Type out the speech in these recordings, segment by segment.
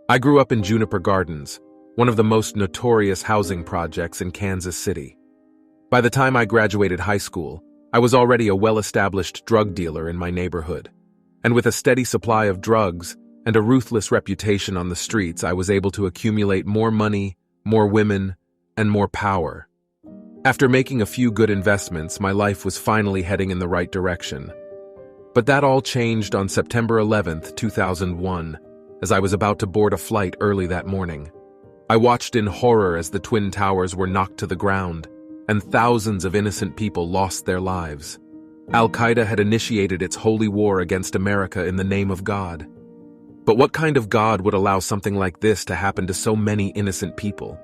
I grew up in Juniper Gardens, one of the most notorious housing projects in Kansas City. By the time I graduated high school, I was already a well-established drug dealer in my neighborhood. And with a steady supply of drugs and a ruthless reputation on the streets, I was able to accumulate more money, more women, and more power. After making a few good investments, my life was finally heading in the right direction. But that all changed on September 11th, 2001, as I was about to board a flight early that morning. I watched in horror as the Twin Towers were knocked to the ground, and thousands of innocent people lost their lives. Al-Qaeda had initiated its holy war against America in the name of God. But what kind of God would allow something like this to happen to so many innocent people?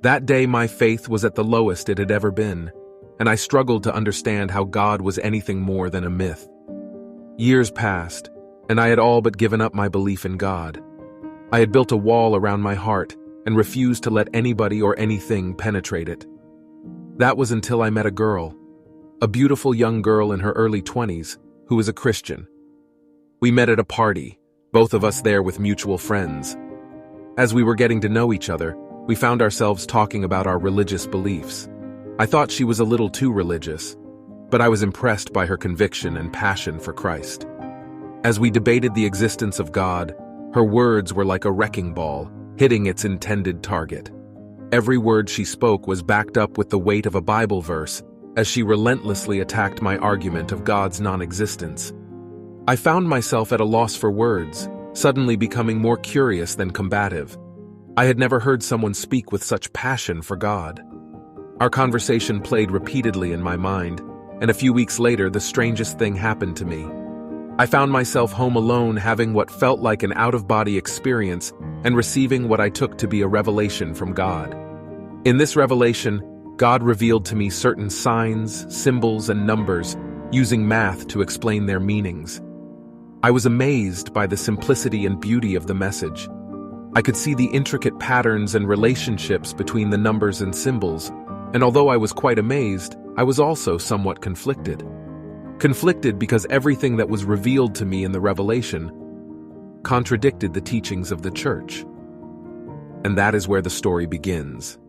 That day, my faith was at the lowest it had ever been, and I struggled to understand how God was anything more than a myth. Years passed, and I had all but given up my belief in God. I had built a wall around my heart and refused to let anybody or anything penetrate it. That was until I met a girl, a beautiful young girl in her early 20s, who was a Christian. We met at a party, both of us there with mutual friends. As we were getting to know each other, we found ourselves talking about our religious beliefs. I thought she was a little too religious, but I was impressed by her conviction and passion for Christ. As we debated the existence of God, her words were like a wrecking ball, hitting its intended target. Every word she spoke was backed up with the weight of a Bible verse, as she relentlessly attacked my argument of God's non-existence. I found myself at a loss for words, suddenly becoming more curious than combative. I had never heard someone speak with such passion for God. Our conversation played repeatedly in my mind, and a few weeks later, the strangest thing happened to me. I found myself home alone, having what felt like an out-of-body experience and receiving what I took to be a revelation from God. In this revelation, God revealed to me certain signs, symbols, and numbers, using math to explain their meanings. I was amazed by the simplicity and beauty of the message. I could see the intricate patterns and relationships between the numbers and symbols, and although I was quite amazed, I was also somewhat conflicted. Conflicted because everything that was revealed to me in the revelation contradicted the teachings of the church. And that is where the story begins.